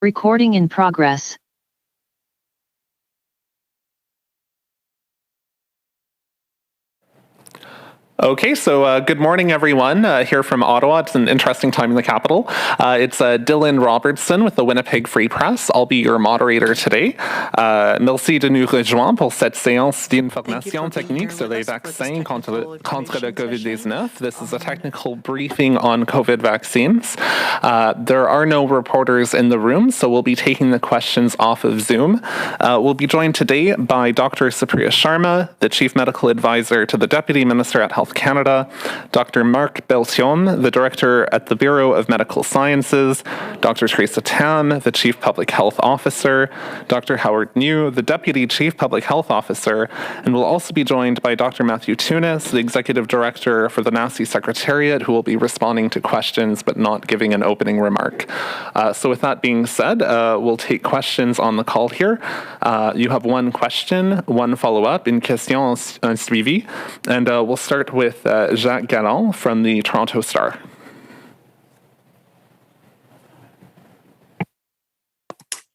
Recording in progress. Okay, so good morning, everyone. Here from Ottawa. It's an interesting time in the capital. It's Dylan Robertson with the Winnipeg Free Press. I'll be your moderator today. Merci de nous rejoindre pour cette séance d'information technique sur les vaccins contre le COVID-19. This is a technical briefing on COVID vaccines. There are no reporters in the room, so we'll be taking the questions off of Zoom. We'll be joined today by Dr. Supriya Sharma, the Chief Medical Advisor to the Deputy Minister at Health Canada, Dr. Marc Beltion, the Director at the Bureau of Medical Sciences, Dr. Theresa Tam, the Chief Public Health Officer, Dr. Howard New, the Deputy Chief Public Health Officer, and we'll also be joined by Dr. Matthew Tunis, the Executive Director for the NACI Secretariat, who will be responding to questions but not giving an opening remark. So with that being said, we'll take questions on the call here. You have one question, one follow-up, une question, un suivi, and we'll start with Jacques Galland from the Toronto Star.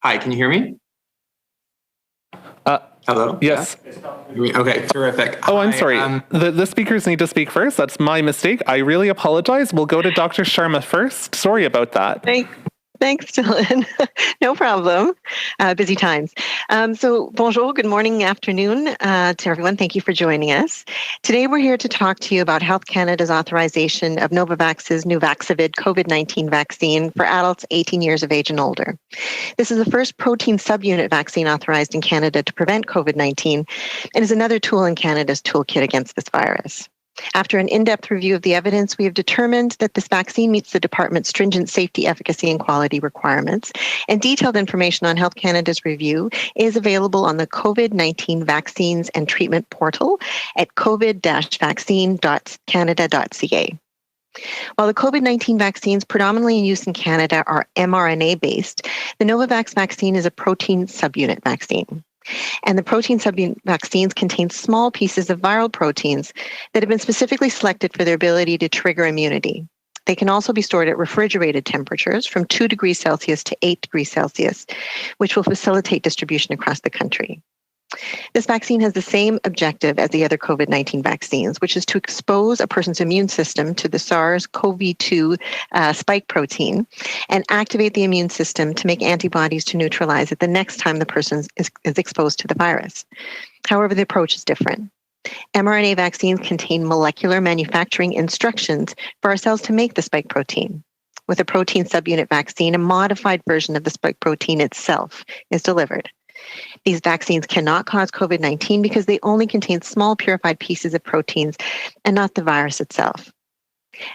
Hi, can you hear me? Hello? Yes. Yeah? Okay, terrific. Oh, I'm sorry. The speakers need to speak first. That's my mistake. I really apologize. We'll go to Dr. Sharma first. Sorry about that. Thanks, Dylan. No problem. Busy times. So bonjour, good morning, afternoon to everyone. Thank you for joining us. Today we're here to talk to you about Health Canada's authorization of Novavax's Nuvaxovid COVID-19 vaccine for adults 18 years of age and older. This is the first protein subunit vaccine authorized in Canada to prevent COVID-19 and is another tool in Canada's toolkit against this virus. After an in-depth review of the evidence, we have determined that this vaccine meets the department's stringent safety, efficacy, and quality requirements, and detailed information on Health Canada's review is available on the COVID-19 Vaccines and Treatment portal at covid-vaccine.canada.ca. While the COVID-19 vaccines predominantly in use in Canada are mRNA-based, the Novavax vaccine is a protein subunit vaccine. And the protein subunit vaccines contain small pieces of viral proteins that have been specifically selected for their ability to trigger immunity. They can also be stored at refrigerated temperatures from 2 degrees Celsius to 8 degrees Celsius, which will facilitate distribution across the country. This vaccine has the same objective as the other COVID-19 vaccines, which is to expose a person's immune system to the SARS-CoV-2 spike protein and activate the immune system to make antibodies to neutralize it the next time the person is exposed to the virus. However, the approach is different. mRNA vaccines contain molecular manufacturing instructions for our cells to make the spike protein. With a protein subunit vaccine, a modified version of the spike protein itself is delivered. These vaccines cannot cause COVID-19 because they only contain small purified pieces of proteins and not the virus itself.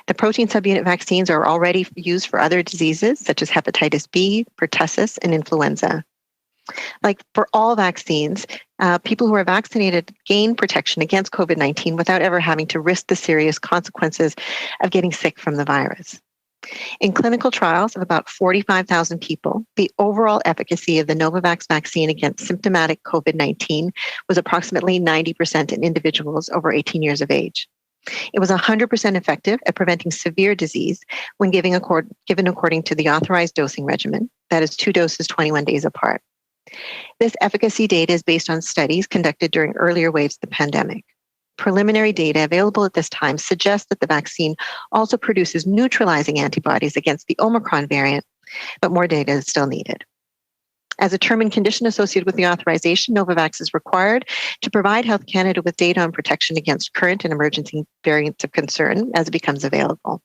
The protein subunit vaccines are already used for other diseases such as hepatitis B, pertussis, and influenza. Like for all vaccines, people who are vaccinated gain protection against COVID-19 without ever having to risk the serious consequences of getting sick from the virus. In clinical trials of about 45,000 people, the overall efficacy of the Novavax vaccine against symptomatic COVID-19 was approximately 90% in individuals over 18 years of age. It was 100% effective at preventing severe disease when given according to the authorized dosing regimen, that is 2 doses 21 days apart. This efficacy data is based on studies conducted during earlier waves of the pandemic. Preliminary data available at this time suggests that the vaccine also produces neutralizing antibodies against the Omicron variant, but more data is still needed. As a term and condition associated with the authorization, Novavax is required to provide Health Canada with data on protection against current and emerging variants of concern as it becomes available.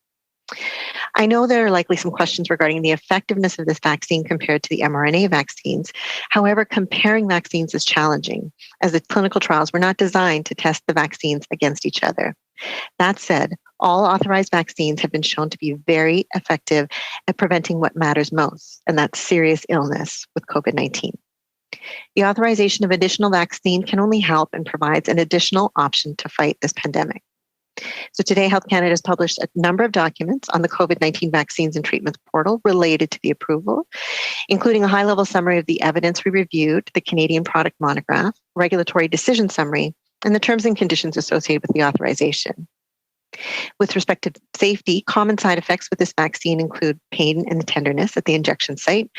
I know there are likely some questions regarding the effectiveness of this vaccine compared to the mRNA vaccines. However, comparing vaccines is challenging, as the clinical trials were not designed to test the vaccines against each other. That said, all authorized vaccines have been shown to be very effective at preventing what matters most, and that's serious illness with COVID-19. The authorization of additional vaccine can only help and provides an additional option to fight this pandemic. So today, Health Canada has published a number of documents on the COVID-19 vaccines and treatments portal related to the approval, including a high-level summary of the evidence we reviewed, the Canadian product monograph, regulatory decision summary, and the terms and conditions associated with the authorization. With respect to safety, common side effects with this vaccine include pain and tenderness at the injection site,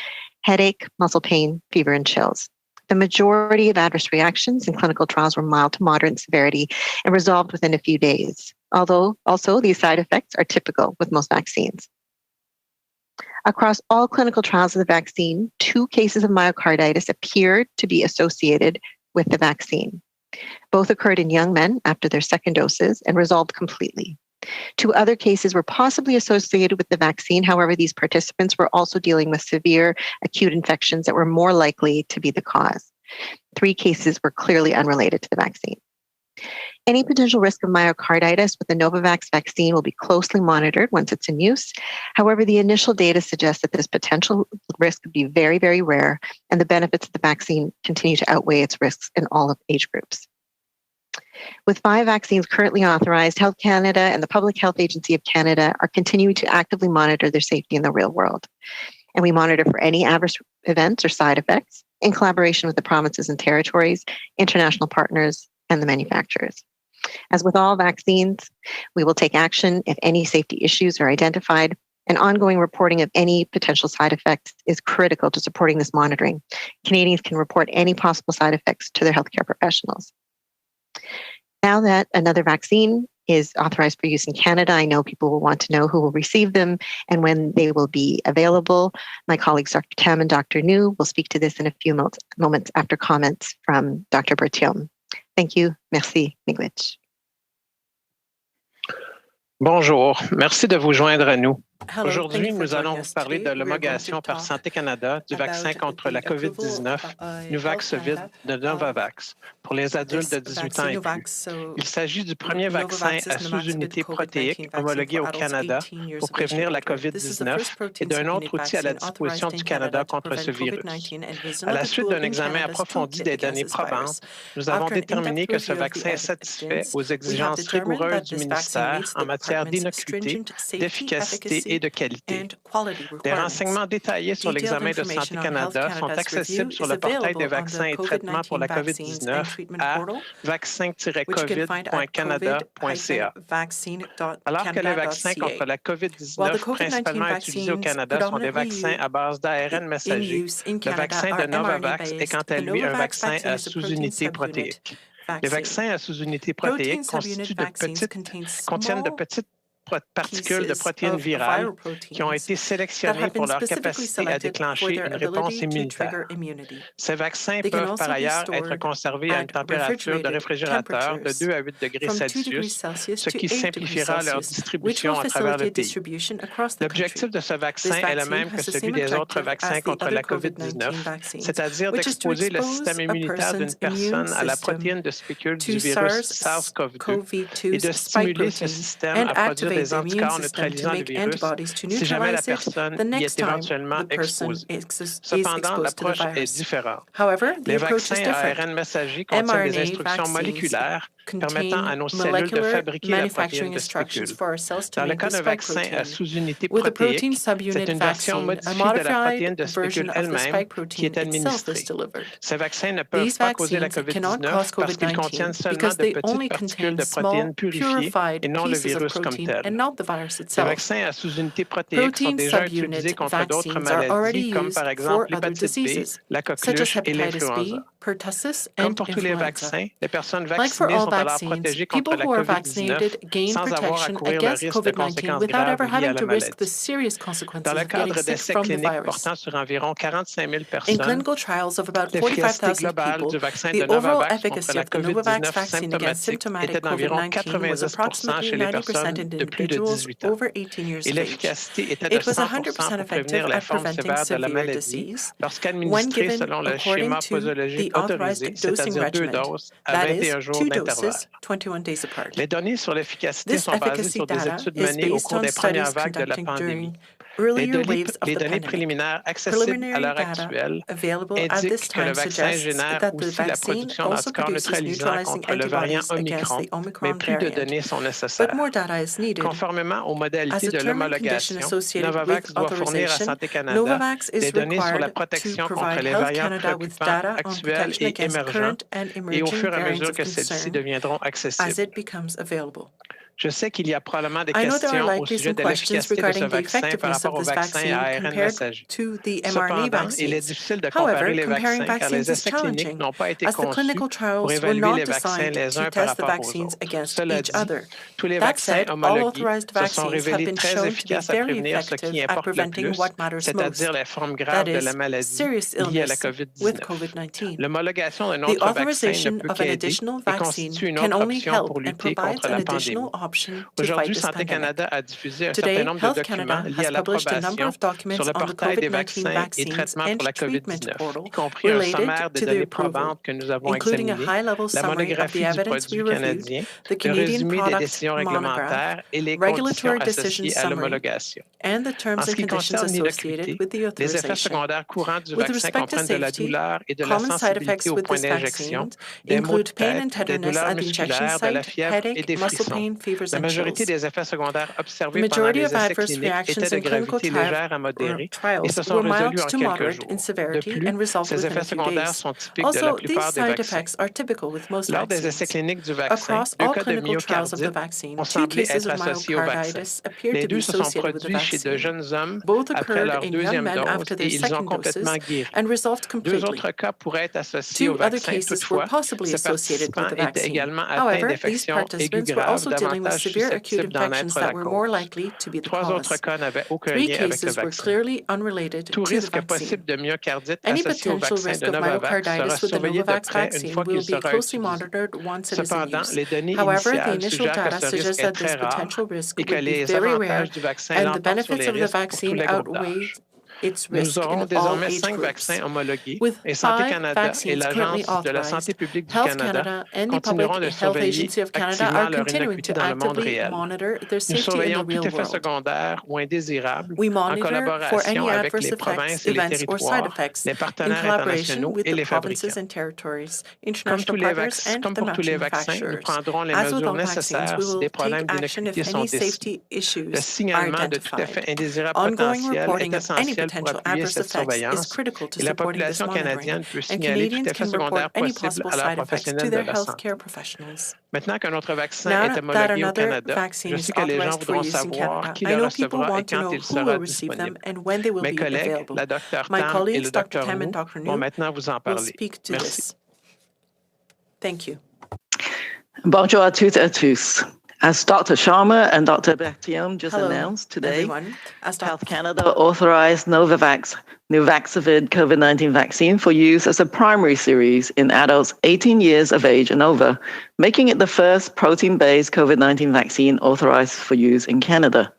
headache, muscle pain, fever, and chills. The majority of adverse reactions in clinical trials were mild to moderate in severity and resolved within a few days, although also these side effects are typical with most vaccines. Across all clinical trials of the vaccine, 2 cases of myocarditis appeared to be associated with the vaccine. Both occurred in young men after their second doses and resolved completely. 2 other cases were possibly associated with the vaccine. However, these participants were also dealing with severe acute infections that were more likely to be the cause. 3 cases were clearly unrelated to the vaccine. Any potential risk of myocarditis with the Novavax vaccine will be closely monitored once it's in use. However, the initial data suggests that this potential risk could be very, very rare, and the benefits of the vaccine continue to outweigh its risks in all of age groups. With 5 vaccines currently authorized, Health Canada and the Public Health Agency of Canada are continuing to actively monitor their safety in the real world. And we monitor for any adverse events or side effects in collaboration with the provinces and territories, international partners, and the manufacturers. As with all vaccines, we will take action if any safety issues are identified, and ongoing reporting of any potential side effects is critical to supporting this monitoring. Canadians can report any possible side effects to their healthcare professionals. Now that another vaccine is authorized for use in Canada, I know people will want to know who will receive them and when they will be available. My colleagues, Dr. Tam and Dr. New, will speak to this in a few moments after comments from Dr. Berthiaume. Thank you. Merci, Miigwech. Bonjour, merci de vous joindre à nous. Hello, Aujourd'hui, nous allons vous parler de l'homologation par Santé Canada du vaccin contre la COVID-19, Nuvaxovid de Novavax, pour les adultes de 18 ans et plus. Il s'agit du premier vaccin à sous-unité protéique homologué au Canada pour prévenir la COVID-19 et d'un autre outil à la disposition du Canada contre ce virus. À la suite d'un examen approfondi des données probantes, nous avons déterminé que ce vaccin satisfait aux exigences rigoureuses du ministère en matière d'innocuité, d'efficacité et de qualité. Des renseignements détaillés sur l'examen de Santé Canada sont accessibles sur le portail des vaccins et traitements pour la COVID-19 à vaccin-covid.canada.ca. Alors que les vaccins contre la COVID-19 principalement utilisés au Canada sont des vaccins à base d'ARN messager, le vaccin de Novavax est quant à lui un vaccin à sous-unité protéique. Les vaccins à sous-unité protéique contiennent de petites particules de protéines virales qui ont été sélectionnées pour leur capacité à déclencher une réponse immunitaire. Ces vaccins peuvent par ailleurs être conservés à une température de réfrigérateur de 2 à 8 degrés Celsius, ce qui simplifiera leur distribution à travers le pays. L'objectif de ce vaccin est le même que celui des autres vaccins contre la COVID-19, c'est-à-dire d'exposer le système immunitaire d'une personne à la protéine de spécule du virus SARS-CoV-2 et de stimuler ce système à produire des anticorps neutralisant le virus si jamais la personne y est éventuellement exposée. Cependant, l'approche est différente. Les vaccins à ARN messager contiennent des instructions moléculaires permettant à nos cellules de fabriquer la protéine de spécule. Dans le cas d'un vaccin à sous-unité protéique, c'est une version modifiée de la protéine de spécule elle-même qui est administrée. Ces vaccins ne peuvent pas causer la COVID-19 parce qu'ils contiennent seulement de petites particules de protéines purifiées et non le virus comme tel. Les vaccins à sous-unité protéique sont déjà utilisés contre d'autres maladies comme par exemple l'hépatite B, la coqueluche et l'influenza. Comme pour tous les vaccins, les personnes vaccinées sont alors protégées contre la COVID-19 sans avoir à courir le risque de conséquences graves liées à la maladie. Dans le cadre d'essais cliniques portant sur environ 45 000 personnes, l'efficacité globale du vaccin de Novavax contre la COVID-19 symptomatique était d'environ 90% chez les personnes de plus de 18 ans. Et l'efficacité était de 100% pour prévenir la forme sévère de la maladie lorsqu'administrée selon le schéma posologique autorisé, c'est-à-dire 2 doses à 21 jours d'intervalle. Les données sur l'efficacité sont basées sur des études menées au cours des premières vagues de la pandémie. Les données préliminaires accessibles à l'heure actuelle indiquent que le vaccin génère aussi la production d'anticorps neutralisants contre le variant Omicron, mais plus de données sont nécessaires. Conformément aux modalités de l'homologation, Novavax doit fournir à Santé Canada des données sur la protection contre les variants préoccupants actuels et émergents et au fur et à mesure que celles-ci deviendront accessibles. Je sais qu'il y a probablement des I know there are questions au likely sujet some de questions l'efficacité de ce regarding the vaccin par effectiveness of rapport au this vaccin vaccine à ARN compared messager. to the mRNA Cependant, il est vaccines. difficile de However, comparer les comparing vaccins car vaccines les is essais cliniques challenging, n'ont pas été as the conçus clinical pour trials were évaluer not les vaccins designed les to uns par test the rapport aux vaccines autres. against Cela each dit, other. tous les That vaccins said, all homologués authorized se sont vaccines have révélés been très shown to be efficaces à very prévenir ce qui effective at importe le preventing plus, what matters c'est-à-dire most, les formes that graves de la is, maladie serious liées à la illness with COVID-19. COVID-19. L'homologation d'un The autre vaccin ne authorization peut of an qu'aider additional et vaccine constitue une can autre only option help pour and lutter provides contre an la additional pandémie. option to Aujourd'hui, fight this Santé pandemic. Canada a diffusé un certain Today, nombre de Health documents Canada liés has à published a number l'approbation of documents sur le on the portail des COVID-19 vaccins et vaccines traitements pour and la treatment COVID-19, portal y compris un sommaire related des to the données approval, probantes que nous avons including a examinées, high-level la summary of the monographie du evidence we produit reviewed, canadien, the le Canadian résumé des product décisions monograph, réglementaires et les conditions regulatory decision associées à summary, l'homologation. and the En terms ce and qui conditions concerne associated l'innocuité, with the les effets authorization. secondaires courants du With vaccin respect to comprennent de la safety, douleur et de la common side effects sensibilité au with point this d'injection, vaccine des maux de include pain and tête, des tenderness douleurs at the injection musculaires, de la site, fièvre et headache, des muscle frissons. pain, fevers, La and majorité chills. des effets secondaires The observés pendant majority les of essais adverse cliniques reactions étaient de in clinical gravité légère à modérée et trials se sont were mild résolus en to quelques moderate in jours. De severity plus, and resolved ces within effets a few secondaires days. sont typiques de la Also, these plupart des side vaccins. effects are typical with most Lors des essais vaccines. cliniques du vaccin, Across 2 all cas de clinical trials of the myocardite vaccine, ont 2 semblé cases être of associés au vaccin. myocarditis appeared Les to be deux se sont associated with the produits chez de vaccine. jeunes hommes Both après occurred leur in young deuxième men dose after their et ils ont second complètement doses guéri. and resolved 2 completely. autres cas pourraient être associés au 2 other vaccin. cases were Toutefois, possibly ces associated with participants the étaient vaccine. également atteints However, these d'infections aiguës participants were graves, also dealing with davantage severe acute susceptibles d'en infections être that la were more cause. likely to be the 3 autres cause. cas n'avaient aucun 3 lien avec le cases were vaccin. clearly unrelated Tout to the risque vaccine. possible de myocardite Any associé au potential vaccin risk de of Novavax sera myocarditis with the surveillé de Novavax près une vaccine fois qu'il will be sera closely utilisé. monitored once it is in Cependant, use. les données However, the initiales initial suggèrent que data ce suggests risque est that this très rare potential risk et que would be les very rare, avantages du vaccin and the l'emportent sur benefits les of the risques pour tous vaccine les groupes outweigh d'âge. its Nous risk aurons in all désormais age 5 groups. vaccins homologués With et Santé 5 Canada et vaccines currently l'Agence de la santé authorized, publique du Health Canada Canada and the continueront Public de Health surveiller Agency of Canada activement are leur continuing innocuité to dans le monde actively réel. monitor their Nous safety in the surveillons tout real effet world. secondaire ou indésirable We en monitor for collaboration any avec adverse les effects, provinces et les events, or side territoires, effects les in partenaires collaboration internationaux with et the les provinces fabricants. and territories, Comme international partners, and the pour tous les vaccins, nous manufacturers. prendrons les As with mesures all vaccines, nécessaires we si will des take problèmes action if d'innocuité sont any décelés. safety Le issues are signalement de tout effet identified. indésirable Ongoing potentiel reporting est of any essentiel pour potential appuyer adverse cette effects is surveillance critical to et la supporting this population monitoring, canadienne peut and signaler tout Canadians effet can report secondaire any possible possible à leurs side effects to professionnels de their la santé. healthcare professionals. Maintenant qu'un autre vaccin est Now that homologué au another Canada, vaccine je is sais que les gens authorized for voudront use in savoir Canada, qui I le know people recevra et want to quand know il who sera will receive them disponible. and when they will Mes be collègues, available. la Dr My Tam et le colleagues, Dr. Dr Tam and Wu, Dr. vont New, maintenant vous en will parler. speak to Merci. this. Thank you. Bonjour à toutes et à tous. As Dr. Sharma and Dr. Berthiaume just Hello, announced today, everyone. Health Canada authorized Novavax Nuvaxovid COVID-19 vaccine for use as a primary series in adults 18 years of age and over, making it the first protein-based COVID-19 vaccine authorized for use in Canada.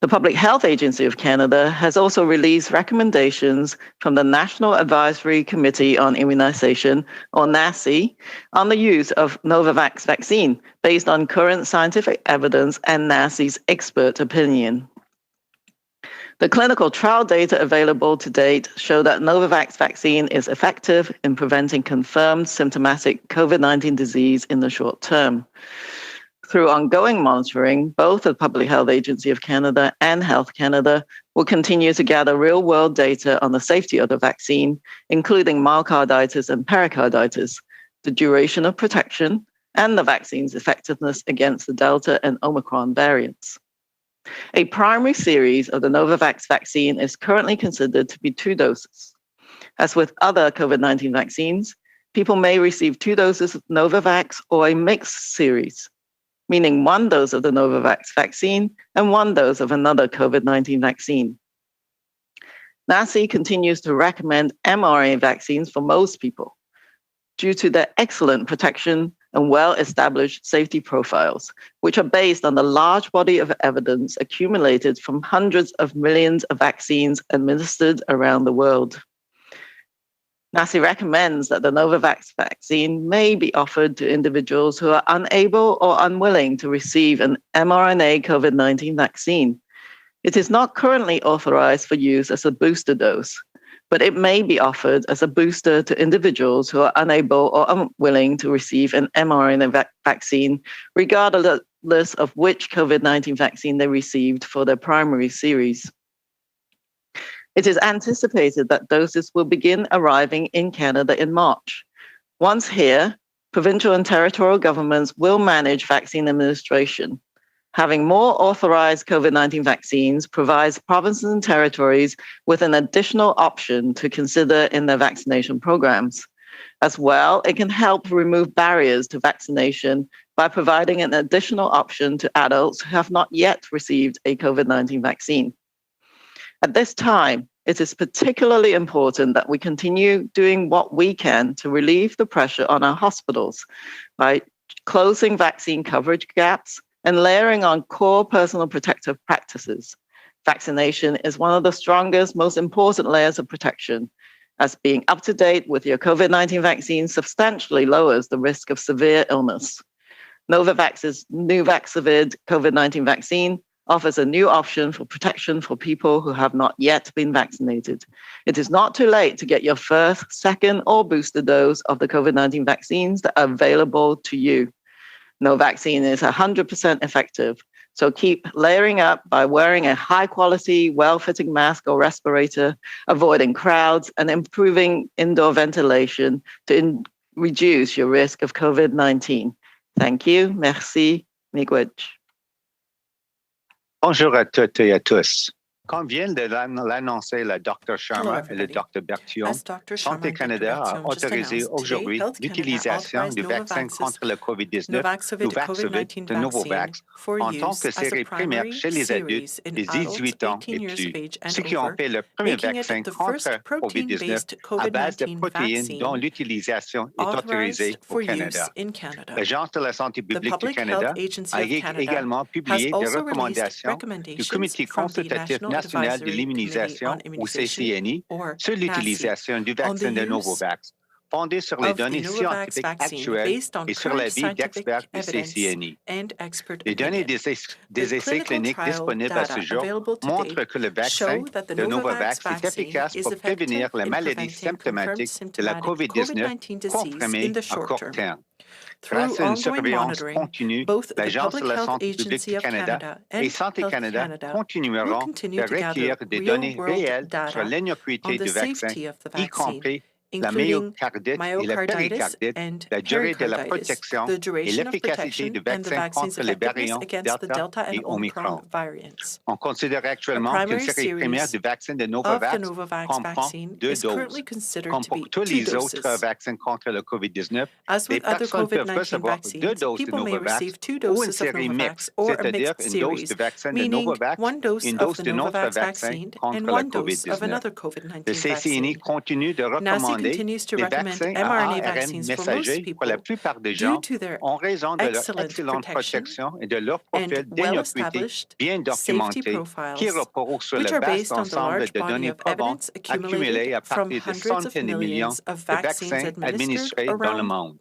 The Public Health Agency of Canada has also released recommendations from the National Advisory Committee on Immunization, or NACI, on the use of Novavax vaccine based on current scientific evidence and NACI's expert opinion. The clinical trial data available to date show that Novavax vaccine is effective in preventing confirmed symptomatic COVID-19 disease in the short term. Through ongoing monitoring, both the Public Health Agency of Canada and Health Canada will continue to gather real-world data on the safety of the vaccine, including myocarditis and pericarditis, the duration of protection, and the vaccine's effectiveness against the Delta and Omicron variants. A primary series of the Novavax vaccine is currently considered to be 2 doses. As with other COVID-19 vaccines, people may receive 2 doses of Novavax or a mixed series, meaning 1 dose of the Novavax vaccine and 1 dose of another COVID-19 vaccine. NACI continues to recommend mRNA vaccines for most people due to their excellent protection and well-established safety profiles, which are based on the large body of evidence accumulated from hundreds of millions of vaccines administered around the world. NACI recommends that the Novavax vaccine may be offered to individuals who are unable or unwilling to receive an mRNA COVID-19 vaccine. It is not currently authorized for use as a booster dose, but it may be offered as a booster to individuals who are unable or unwilling to receive an mRNA vaccine, regardless of which COVID-19 vaccine they received for their primary series. It is anticipated that doses will begin arriving in Canada in March. Once here, provincial and territorial governments will manage vaccine administration. Having more authorized COVID-19 vaccines provides provinces and territories with an additional option to consider in their vaccination programs. As well, it can help remove barriers to vaccination by providing an additional option to adults who have not yet received a COVID-19 vaccine. At this time, it is particularly important that we continue doing what we can to relieve the pressure on our hospitals by closing vaccine coverage gaps and layering on core personal protective practices. Vaccination is one of the strongest, most important layers of protection, as being up to date with your COVID-19 vaccine substantially lowers the risk of severe illness. Novavax's Nuvaxovid COVID-19 vaccine offers a new option for protection for people who have not yet been vaccinated. It is not too late to get your first, second, or booster dose of the COVID-19 vaccines that are available to you. No vaccine is 100% effective, so keep layering up by wearing a high-quality, well-fitting mask or respirator, avoiding crowds, and improving indoor ventilation to reduce your risk of COVID-19. Thank you. Merci. Miigwech. Bonjour à toutes et à tous. Comme vient de l'annoncer le Dr. Sharma et le Dr. Bertillon, Santé Canada a autorisé aujourd'hui l'utilisation du vaccin contre le COVID-19, Nuvaxovid de Novavax, en tant que série primaire chez les adultes de 18 ans et plus, ceux qui ont fait le premier vaccin contre le COVID-19 à base de protéines dont l'utilisation est autorisée au Canada. L'Agence de la santé publique du Canada a également publié des recommandations du Comité consultatif national de l'immunisation, ou CCNI, sur l'utilisation du vaccin de Novavax, fondé sur les données scientifiques actuelles et sur l'avis d'experts du CCNI. Les données des essais cliniques disponibles à ce jour montrent que le vaccin de Novavax est efficace pour prévenir la maladie symptomatique de la COVID-19 comprimée à court terme. Grâce à une surveillance continue, l'Agence de la santé publique du Canada et Santé Canada continueront de recueillir des données réelles sur l'innocuité du vaccin, y compris la myocardite et la péricardite, la durée de la protection et l'efficacité du vaccin contre les variants Delta et Omicron. On considère actuellement qu'une série primaire du vaccin de Novavax comprend 2 doses. Comme pour tous les autres vaccins contre le COVID-19, les personnes peuvent recevoir 2 doses de Novavax ou une série mixte, c'est-à-dire une dose de vaccin de Novavax, une dose d'un autre vaccin contre le COVID-19. Le CCNI continue de recommander les vaccins à ARN messager pour la plupart des gens en raison de leur excellente protection et de leur profil d'innocuité bien documenté qui repose sur le vaste ensemble de données probantes accumulées à partir de centaines de millions de vaccins administrés dans le monde.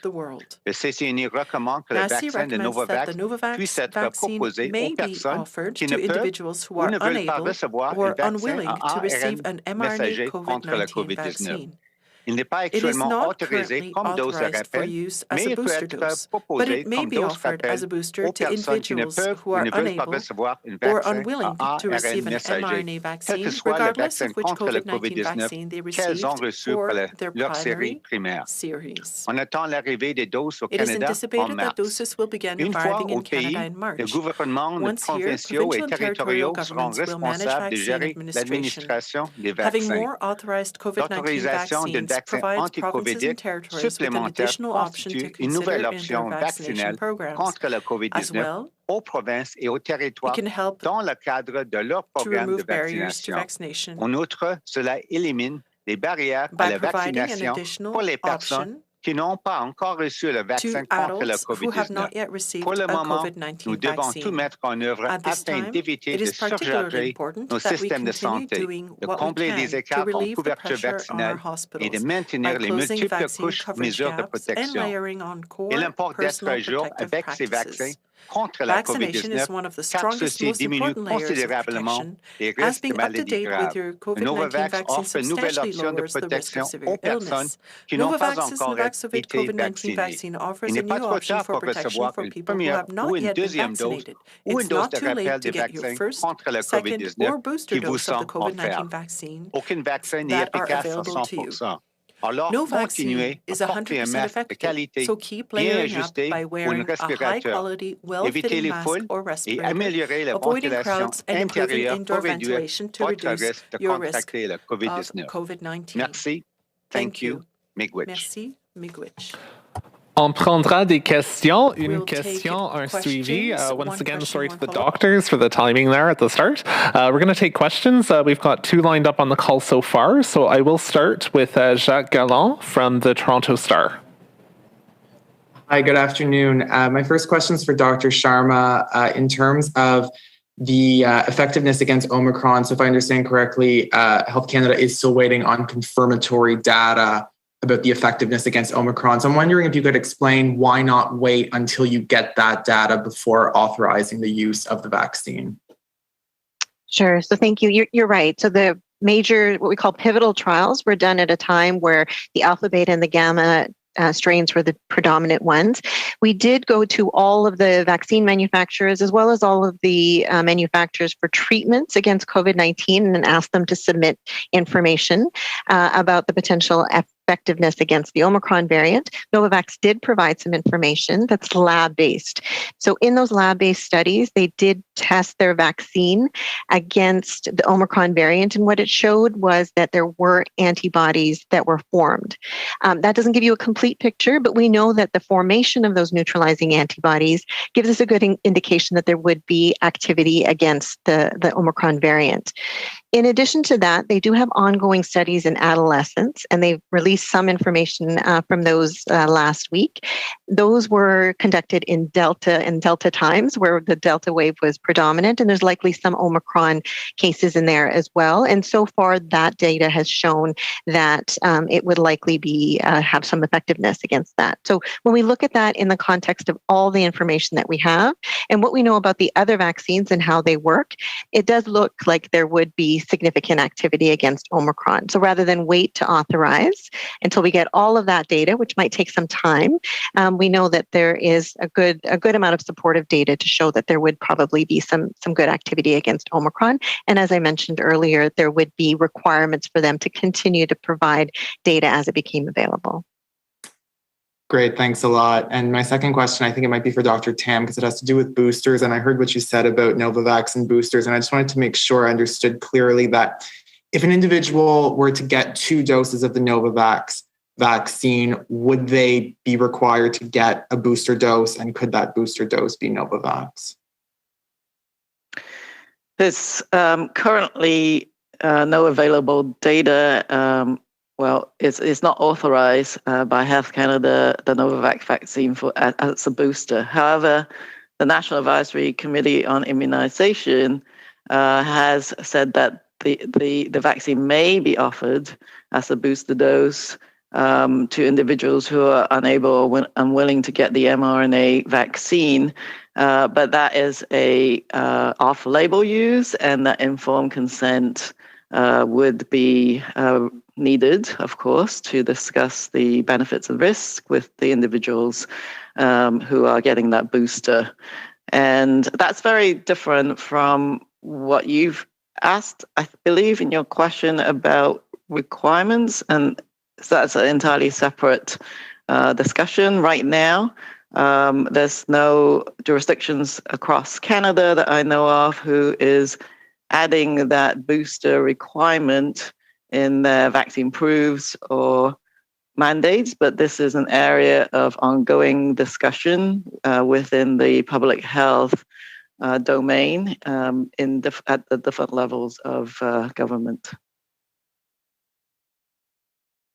Le CCNI recommande que le vaccin de Novavax puisse être proposé aux personnes qui ne peuvent ou ne veulent pas recevoir un vaccin à ARN messager contre le COVID-19. Il n'est pas actuellement autorisé comme dose de rappel, mais il peut être proposé comme dose rappel aux personnes qui ne peuvent ou ne veulent pas recevoir un vaccin à ARN messager, quel que soit le vaccin contre le COVID-19 qu'elles ont reçu pour leur série primaire. On attend l'arrivée des doses au Canada en mars. Une fois au pays, le gouvernement, les provinciaux et territoriaux seront responsables de gérer l'administration des vaccins. L'autorisation de vaccins anticovidiques supplémentaires constitue une nouvelle option vaccinale contre le COVID-19 aux provinces et aux territoires dans le cadre de leur programme de vaccination. En outre, cela élimine les barrières à la vaccination pour les personnes qui n'ont pas encore reçu le vaccin contre le COVID-19. Pour le moment, nous devons tout mettre en œuvre afin d'éviter de surcharger nos systèmes de santé, de combler les écarts en couverture vaccinale et de maintenir les multiples couches mesures de protection. Il importe d'être à jour avec ces vaccins contre la COVID-19, car ceci diminue considérablement les risques de maladies graves. Le Novavax offre une nouvelle option de protection aux personnes qui n'ont pas encore été vaccinées. Il n'est pas trop tard pour recevoir une première ou une deuxième dose ou une dose de rappel des vaccins contre le COVID-19 qui vous sont offerts. Aucun vaccin n'est efficace à 100%. Alors, No vaccine continuez is à porter un 100% masque de effective, qualité so keep bien layering up ajusté by pour un wearing a respirateur. high-quality, Évitez well-fitting les mask foules or et respirator, améliorez la avoiding ventilation crowds and improving intérieure indoor pour réduire ventilation to votre reduce risque de your risk contracter la of COVID-19. COVID-19. Merci. Thank you. Miigwech. Merci. Miigwech. On prendra des questions, une We'll question, un suivi. questions. Once again, question, sorry to the follow-up. doctors for the timing there at the start. We're going to take questions. We've got 2 lined up on the call so far. So I will start with Jacques Galland from the Toronto Star. Hi, good afternoon. My first question is for Dr. Sharma in terms of the effectiveness against Omicron. So if I understand correctly, Health Canada is still waiting on confirmatory data about the effectiveness against Omicron. So I'm wondering if you could explain why not wait until you get that data before authorizing the use of the vaccine. Sure. So thank you. You're right. So the major, what we call pivotal trials, were done at a time where the alpha, beta, and the gamma strains were the predominant ones. We did go to all of the vaccine manufacturers as well as all of the manufacturers for treatments against COVID-19 and asked them to submit information about the potential effectiveness against the Omicron variant. Novavax did provide some information that's lab-based. So in those lab-based studies, they did test their vaccine against the Omicron variant, and what it showed was that there were antibodies that were formed. That doesn't give you a complete picture, but we know that the formation of those neutralizing antibodies gives us a good indication that there would be activity against the Omicron variant. In addition to that, they do have ongoing studies in adolescents, and they've released some information from those last week. Those were conducted in Delta times, where the Delta wave was predominant, and there's likely some Omicron cases in there as well. And so far, that data has shown that it would likely be have some effectiveness against that. So when we look at that in the context of all the information that we have and what we know about the other vaccines and how they work, it does look like there would be significant activity against Omicron. So rather than wait to authorize until we get all of that data, which might take some time, we know that there is a good amount of supportive data to show that there would probably be some good activity against Omicron. And as I mentioned earlier, there would be requirements for them to continue to provide data as it became available. Great, thanks a lot. And my second question, I think it might be for Dr. Tam, because it has to do with boosters. And I heard what you said about Novavax and boosters. And I just wanted to make sure I understood clearly that if an individual were to get 2 doses of the Novavax vaccine, would they be required to get a booster dose? And could that booster dose be Novavax? There's currently no available data. Well, it's not authorized by Health Canada, the Novavax vaccine as a booster. However, the National Advisory Committee on Immunization has said that the vaccine may be offered as a booster dose to individuals who are unable or unwilling to get the mRNA vaccine. But that is a off-label use, and that informed consent would be needed, of course, to discuss the benefits and risks with the individuals who are getting that booster. And that's very different from what you've asked, I believe, in your question about requirements. And so that's an entirely separate discussion right now. There's no jurisdictions across Canada that I know of who is adding that booster requirement in their vaccine proofs or mandates, but this is an area of ongoing discussion within the public health domain at the different levels of government.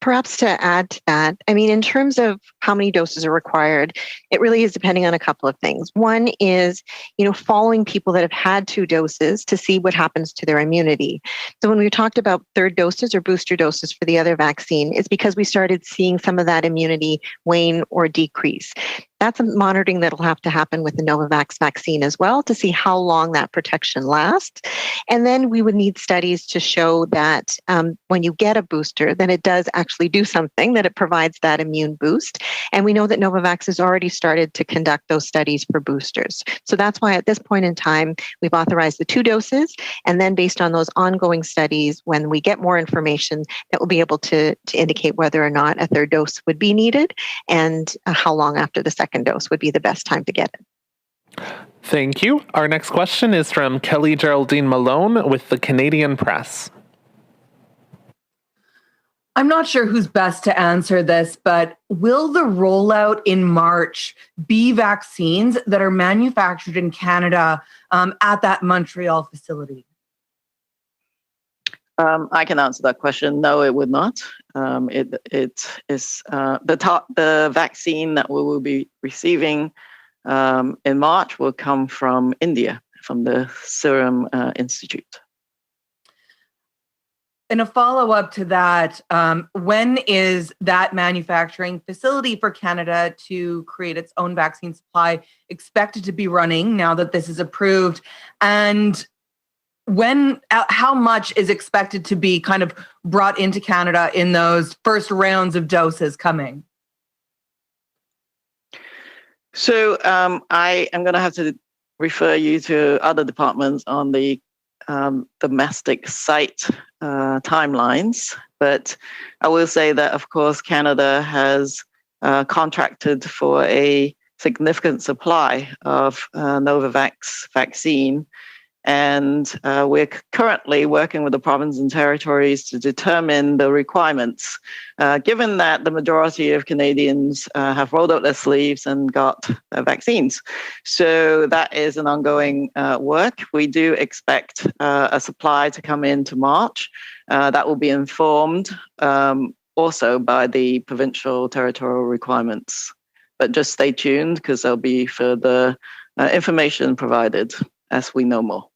Perhaps to add to that, I mean, in terms of how many doses are required, it really is depending on a couple of things. One is, following people that have had 2 doses to see what happens to their immunity. So when we talked about 3rd doses or booster doses for the other vaccine, it's because we started seeing some of that immunity wane or decrease. That's a monitoring that'll have to happen with the Novavax vaccine as well to see how long that protection lasts. And then we would need studies to show that when you get a booster, then it does actually do something, that it provides that immune boost. And we know that Novavax has already started to conduct those studies for boosters. So that's why at this point in time, we've authorized the 2 doses. And then based on those ongoing studies, when we get more information, that will be able to indicate whether or not a 3rd dose would be needed and how long after the 2nd dose would be the best time to get it. Thank you. Our next question is from Kelly Geraldine Malone with the Canadian Press. I'm not sure who's best to answer this, but will the rollout in March be vaccines that are manufactured in Canada at that Montreal facility? I can answer that question. No, it would not. It is the vaccine that we will be receiving in March will come from India, from the Serum Institute. And a follow-up to that, when is that manufacturing facility for Canada to create its own vaccine supply expected to be running now that this is approved? And how much is expected to be kind of brought into Canada in those first rounds of doses coming? So I am going to have to refer you to other departments on the domestic site timelines. But I will say that, of course, Canada has contracted for a significant supply of Novavax vaccine. And we're currently working with the provinces and territories to determine the requirements, given that the majority of Canadians have rolled up their sleeves and got vaccines. So that is an ongoing work. We do expect a supply to come into March. That will be informed also by the provincial territorial requirements. But just stay tuned because there'll be further information provided as we know more.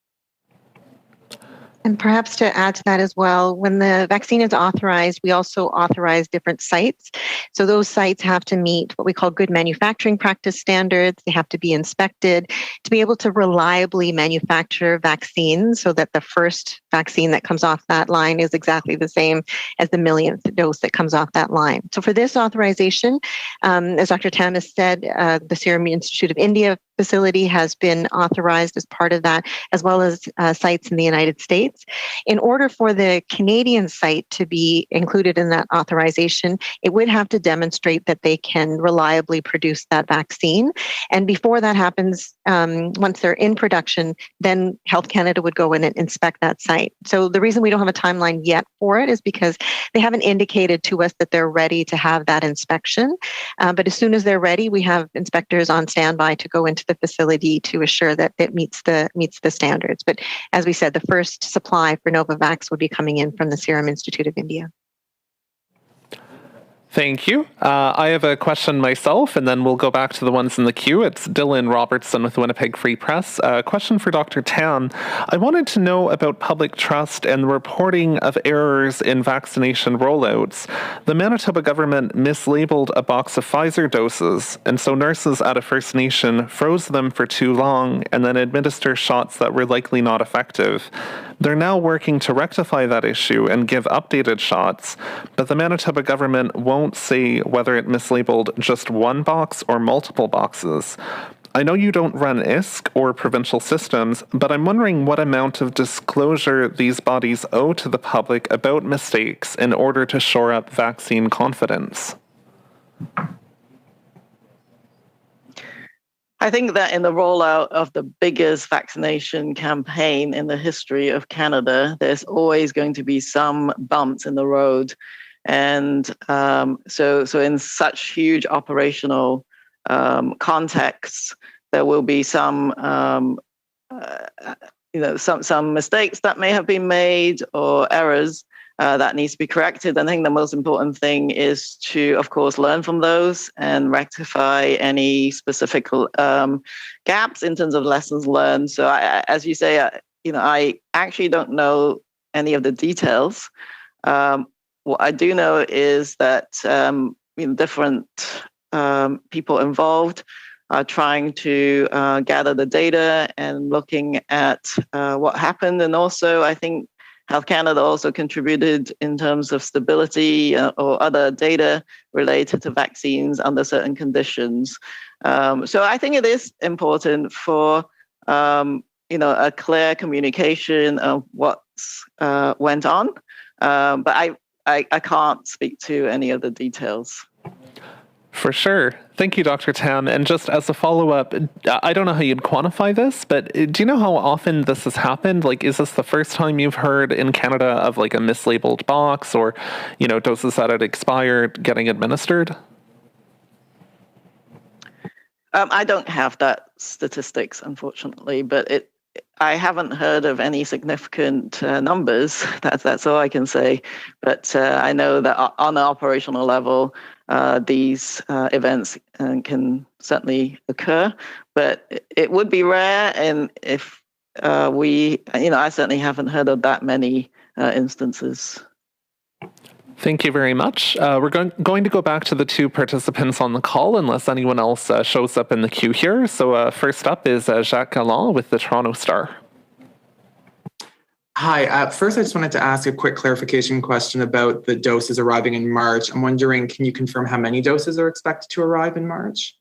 And perhaps to add to that as well, when the vaccine is authorized, we also authorize different sites. So those sites have to meet what we call good manufacturing practice standards. They have to be inspected to be able to reliably manufacture vaccines so that the first vaccine that comes off that line is exactly the same as the millionth dose that comes off that line. So for this authorization, as Dr. Tam has said, the Serum Institute of India facility has been authorized as part of that, as well as sites in the United States. In order for the Canadian site to be included in that authorization, it would have to demonstrate that they can reliably produce that vaccine. And before that happens, once they're in production, then Health Canada would go in and inspect that site. So the reason we don't have a timeline yet for it is because they haven't indicated to us that they're ready to have that inspection. But as soon as they're ready, we have inspectors on standby to go into the facility to assure that it meets the standards. But as we said, the first supply for Novavax would be coming in from the Serum Institute of India. Thank you. I have a question myself, and then we'll go back to the ones in the queue. It's Dylan Robertson with Winnipeg Free Press. A question for Dr. Tam. I wanted to know about public trust and the reporting of errors in vaccination rollouts. The Manitoba government mislabeled a box of Pfizer doses, and so nurses at a First Nation froze them for too long and then administered shots that were likely not effective. They're now working to rectify that issue and give updated shots, but the Manitoba government won't say whether it mislabeled just one box or multiple boxes. I know you don't run ISC or provincial systems, but I'm wondering what amount of disclosure these bodies owe to the public about mistakes in order to shore up vaccine confidence. I think that in the rollout of the biggest vaccination campaign in the history of Canada, there's always going to be some bumps in the road. And so in such huge operational contexts, there will be some mistakes that may have been made or errors that needs to be corrected. I think the most important thing is to, of course, learn from those and rectify any specific gaps in terms of lessons learned. So as you say, I actually don't know any of the details. What I do know is that different people involved are trying to gather the data and looking at what happened. And also, I think Health Canada also contributed in terms of stability or other data related to vaccines under certain conditions. So I think it is important for a clear communication of what's went on, but I can't speak to any of the details. For sure. Thank you, Dr. Tam. And just as a follow-up, I don't know how you'd quantify this, but do you know how often this has happened? Like, is this the first time you've heard in Canada of like a mislabeled box or, doses that had expired getting administered? I don't have that statistics, unfortunately, but I haven't heard of any significant numbers. That's all I can say. But I know that on the operational level, these events can certainly occur, but it would be rare. And if I certainly haven't heard of that many instances. Thank you very much. We're going to go back to the two participants on the call unless anyone else shows up in the queue here. So first up is Jacques Galland with the Toronto Star. Hi. First, I just wanted to ask a quick clarification question about the doses arriving in March. I'm wondering, can you confirm how many doses are expected to arrive in March?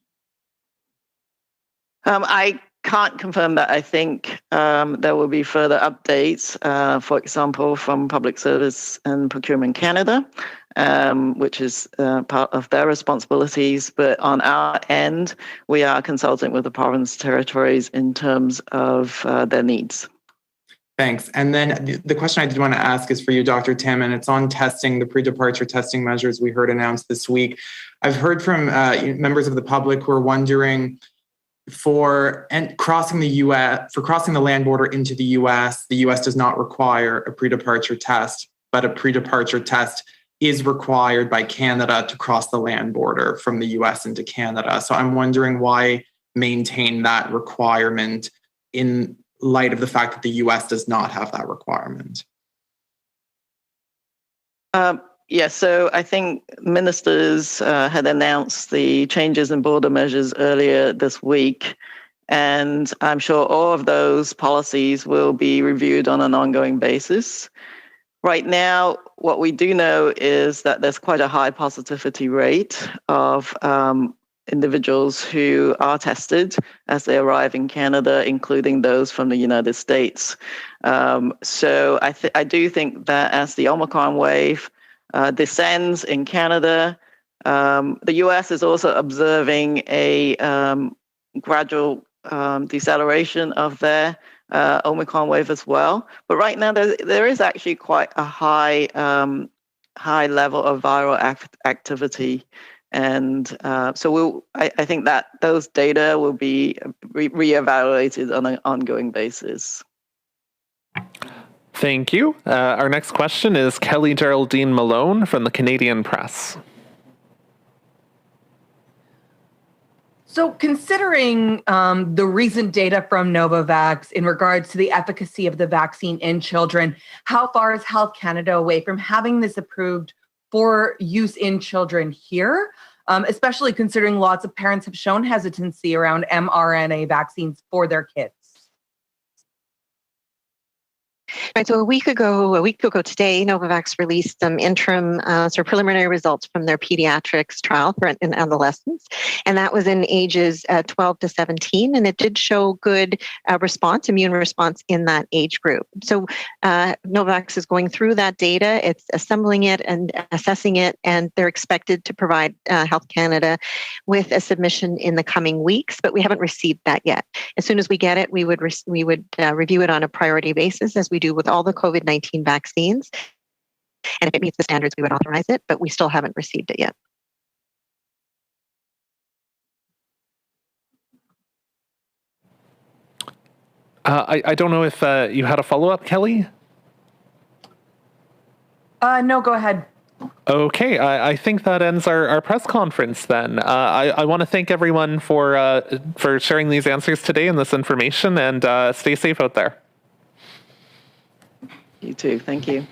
I can't confirm that. I think there will be further updates, for example, from Public Service and Procurement Canada, which is part of their responsibilities. But on our end, we are consulting with the province territories in terms of their needs. Thanks. And then the question I did want to ask is for you, Dr. Tam, and it's on testing, the pre-departure testing measures we heard announced this week. I've heard from members of the public who are wondering, for crossing the land border into the U.S. does not require a pre-departure test, but a pre-departure test is required by Canada to cross the land border from the U.S. into Canada. So I'm wondering why maintain that requirement in light of the fact that the U.S. does not have that requirement. So I think ministers had announced the changes in border measures earlier this week, and I'm sure all of those policies will be reviewed on an ongoing basis. Right now, what we do know is that there's quite a high positivity rate of individuals who are tested as they arrive in Canada, including those from the United States. So I do think that as the Omicron wave descends in Canada, the US is also observing a gradual deceleration of their Omicron wave as well. But right now, there is actually quite a high level of viral activity. And so I think that those data will be reevaluated on an ongoing basis. Thank you. Our next question is Kelly Geraldine Malone from the Canadian Press. So considering the recent data from Novavax in regards to the efficacy of the vaccine in children, how far is Health Canada away from having this approved for use in children here, especially considering lots of parents have shown hesitancy around mRNA vaccines for their kids? Right. So a week ago today, Novavax released some interim preliminary results from their pediatrics trial in adolescents, and that was in ages 12 to 17, and it did show good immune response in that age group. So Novavax is going through that data, it's assembling it and assessing it, and they're expected to provide Health Canada with a submission in the coming weeks, but we haven't received that yet. As soon as we get it, we would review it on a priority basis, as we do with all the COVID-19 vaccines. And if it meets the standards, we would authorize it, but we still haven't received it yet. I don't know if you had a follow-up, Kelly? No, go ahead. Okay, I think that ends our press conference then. I want to thank everyone for sharing these answers today and this information, and stay safe out there. You too. Thank you.